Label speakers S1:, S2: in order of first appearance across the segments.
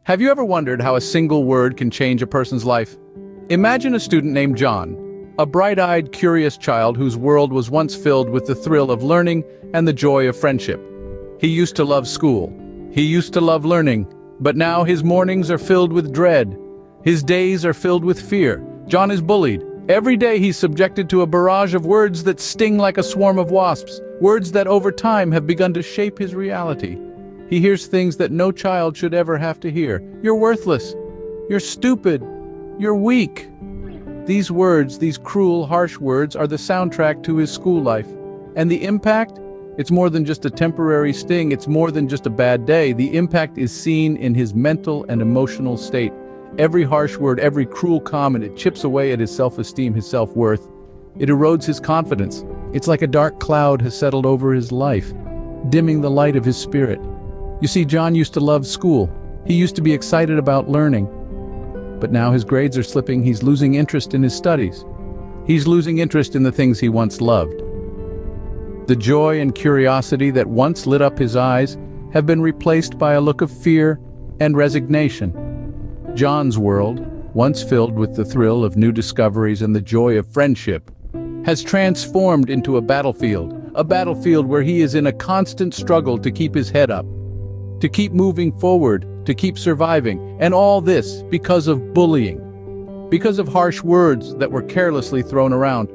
S1: Have you ever wondered how a single word can change a person's life? Imagine a student named John, a bright-eyed, curious child whose world was once filled with the thrill of learning and the joy of friendship. He used to love school. He used to love learning, but now his mornings are filled with dread. His days are filled with fear. John is bullied. Every day he's subjected to a barrage of words that sting like a swarm of wasps, words that over time have begun to shape his reality. He hears things that no child should ever have to hear. You're worthless. You're stupid. You're weak. These words, these cruel, harsh words, are the soundtrack to his school life. And the impact? It's more than just a temporary sting. It's more than just a bad day. The impact is seen in his mental and emotional state. Every harsh word, every cruel comment, it chips away at his self-esteem, his self-worth. It erodes his confidence. It's like a dark cloud has settled over his life, dimming the light of his spirit. You see, John used to love school. He used to be excited about learning. But now his grades are slipping. He's losing interest in his studies. He's losing interest in the things he once loved. The joy and curiosity that once lit up his eyes have been replaced by a look of fear and resignation. John's world, once filled with the thrill of new discoveries and the joy of friendship, has transformed into a battlefield where he is in a constant struggle to keep his head up, to keep moving forward, to keep surviving, and all this because of bullying, because of harsh words that were carelessly thrown around,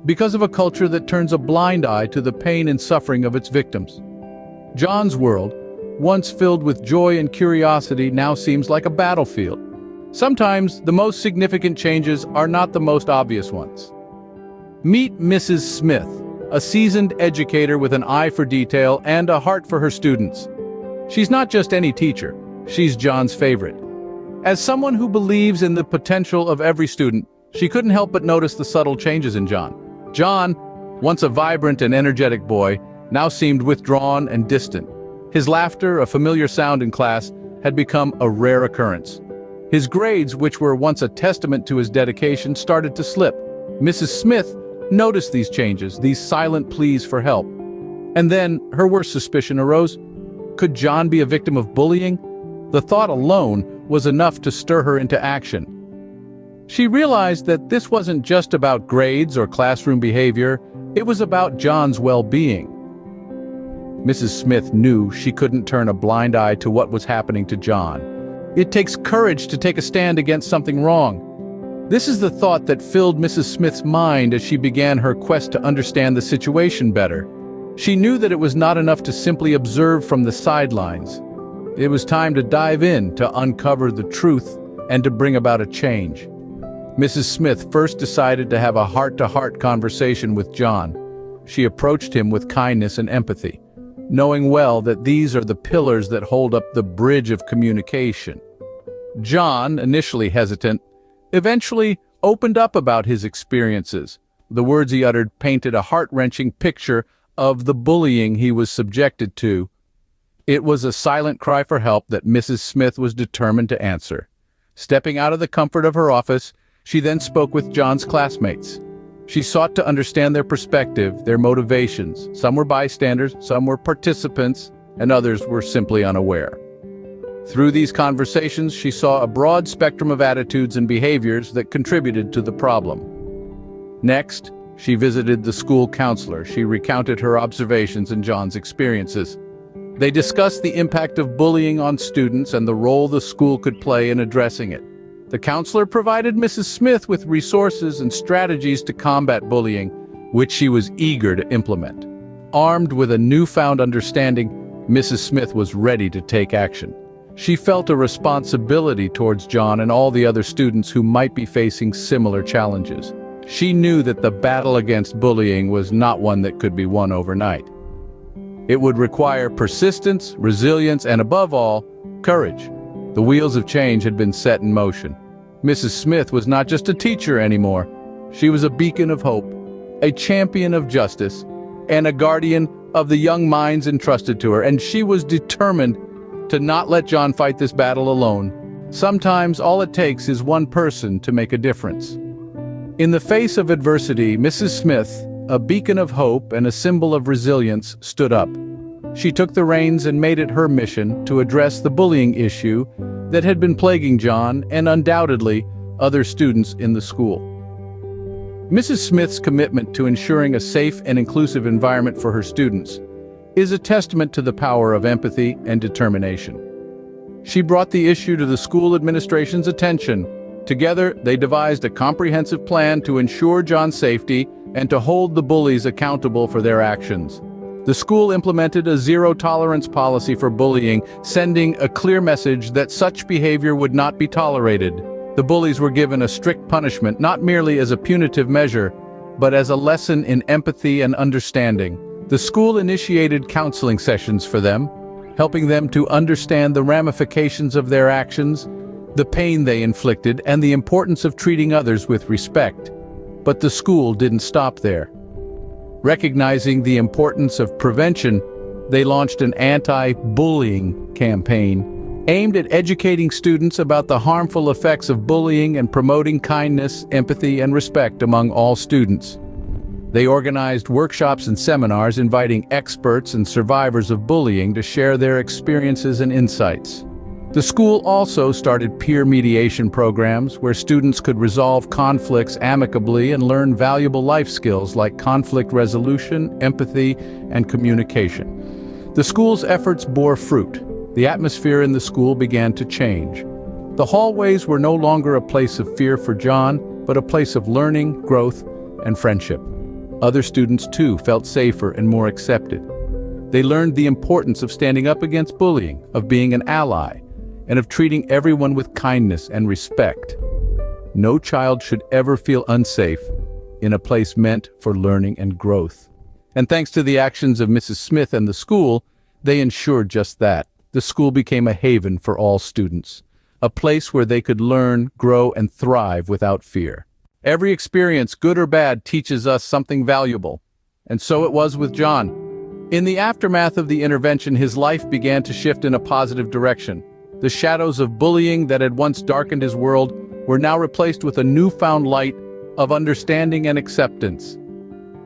S1: because of a culture that turns a blind eye to the pain and suffering of its victims. John's world, once filled with joy and curiosity, now seems like a battlefield. Sometimes the most significant changes are not the most obvious ones. Meet Mrs. Smith, a seasoned educator with an eye for detail and a heart for her students. She's not just any teacher, she's John's favorite. As someone who believes in the potential of every student, she couldn't help but notice the subtle changes in John. John, once a vibrant and energetic boy, now seemed withdrawn and distant. His laughter, a familiar sound in class, had become a rare occurrence. His grades, which were once a testament to his dedication, started to slip. Mrs. Smith noticed these changes, these silent pleas for help. And then her worst suspicion arose. Could John be a victim of bullying? The thought alone was enough to stir her into action. She realized that this wasn't just about grades or classroom behavior, it was about John's well-being. Mrs. Smith knew she couldn't turn a blind eye to what was happening to John. It takes courage to take a stand against something wrong. This is the thought that filled Mrs. Smith's mind as she began her quest to understand the situation better. She knew that it was not enough to simply observe from the sidelines. It was time to dive in, to uncover the truth, and to bring about a change. Mrs. Smith first decided to have a heart-to-heart conversation with John. She approached him with kindness and empathy, knowing well that these are the pillars that hold up the bridge of communication. John, initially hesitant, eventually opened up about his experiences. The words he uttered painted a heart-wrenching picture of the bullying he was subjected to. It was a silent cry for help that Mrs. Smith was determined to answer. Stepping out of the comfort of her office, she then spoke with John's classmates. She sought to understand their perspective, their motivations. Some were bystanders, some were participants, and others were simply unaware. Through these conversations, she saw a broad spectrum of attitudes and behaviors that contributed to the problem. Next, she visited the school counselor. She recounted her observations and John's experiences. They discussed the impact of bullying on students and the role the school could play in addressing it. The counselor provided Mrs. Smith with resources and strategies to combat bullying, which she was eager to implement. Armed with a newfound understanding, Mrs. Smith was ready to take action. She felt a responsibility towards John and all the other students who might be facing similar challenges. She knew that the battle against bullying was not one that could be won overnight. It would require persistence, resilience, and above all, courage. The wheels of change had been set in motion. Mrs. Smith was not just a teacher anymore. She was a beacon of hope, a champion of justice, and a guardian of the young minds entrusted to her, and she was determined to not let John fight this battle alone. Sometimes all it takes is one person to make a difference. In the face of adversity, Mrs. Smith, a beacon of hope and a symbol of resilience, stood up. She took the reins and made it her mission to address the bullying issue that had been plaguing John and undoubtedly other students in the school. Mrs. Smith's commitment to ensuring a safe and inclusive environment for her students is a testament to the power of empathy and determination. She brought the issue to the school administration's attention. Together, they devised a comprehensive plan to ensure John's safety and to hold the bullies accountable for their actions. The school implemented a zero-tolerance policy for bullying, sending a clear message that such behavior would not be tolerated. The bullies were given a strict punishment, not merely as a punitive measure, but as a lesson in empathy and understanding. The school initiated counseling sessions for them, helping them to understand the ramifications of their actions, the pain they inflicted, and the importance of treating others with respect. But the school didn't stop there. Recognizing the importance of prevention, they launched an anti-bullying campaign aimed at educating students about the harmful effects of bullying and promoting kindness, empathy, and respect among all students. They organized workshops and seminars inviting experts and survivors of bullying to share their experiences and insights. The school also started peer mediation programs where students could resolve conflicts amicably and learn valuable life skills like conflict resolution, empathy, and communication. The school's efforts bore fruit. The atmosphere in the school began to change. The hallways were no longer a place of fear for John, but a place of learning, growth, and friendship. Other students, too, felt safer and more accepted. They learned the importance of standing up against bullying, of being an ally, and of treating everyone with kindness and respect. No child should ever feel unsafe in a place meant for learning and growth. And thanks to the actions of Mrs. Smith and the school, they ensured just that. The school became a haven for all students, a place where they could learn, grow, and thrive without fear. Every experience, good or bad, teaches us something valuable. And so it was with John. In the aftermath of the intervention, his life began to shift in a positive direction. The shadows of bullying that had once darkened his world were now replaced with a newfound light of understanding and acceptance.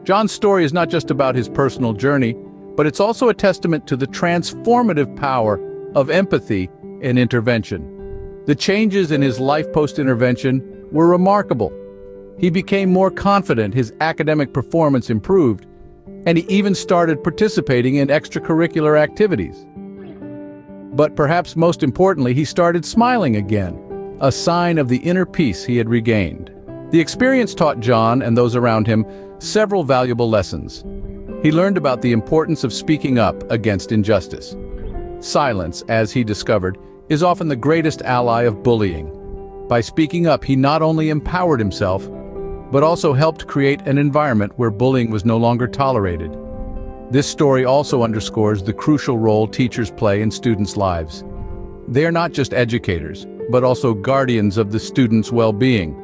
S1: John's story is not just about his personal journey, but it's also a testament to the transformative power of empathy and intervention. The changes in his life post-intervention were remarkable. He became more confident, his academic performance improved, and he even started participating in extracurricular activities. But perhaps most importantly, he started smiling again, a sign of the inner peace he had regained. The experience taught John and those around him several valuable lessons. He learned about the importance of speaking up against injustice. Silence, as he discovered, is often the greatest ally of bullying. By speaking up, he not only empowered himself, but also helped create an environment where bullying was no longer tolerated. This story also underscores the crucial role teachers play in students' lives. They are not just educators, but also guardians of the students' well-being.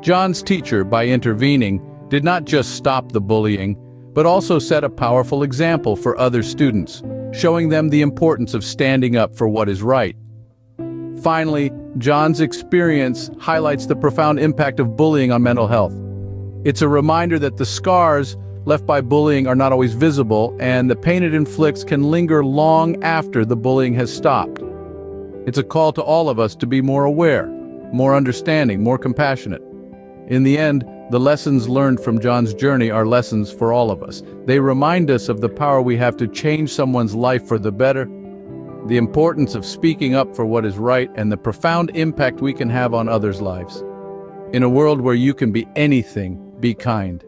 S1: John's teacher, by intervening, did not just stop the bullying, but also set a powerful example for other students, showing them the importance of standing up for what is right. Finally, John's experience highlights the profound impact of bullying on mental health. It's a reminder that the scars left by bullying are not always visible, and the pain it inflicts can linger long after the bullying has stopped. It's a call to all of us to be more aware, more understanding, more compassionate. In the end, the lessons learned from John's journey are lessons for all of us. They remind us of the power we have to change someone's life for the better, the importance of speaking up for what is right, and the profound impact we can have on others' lives. In a world where you can be anything, be kind.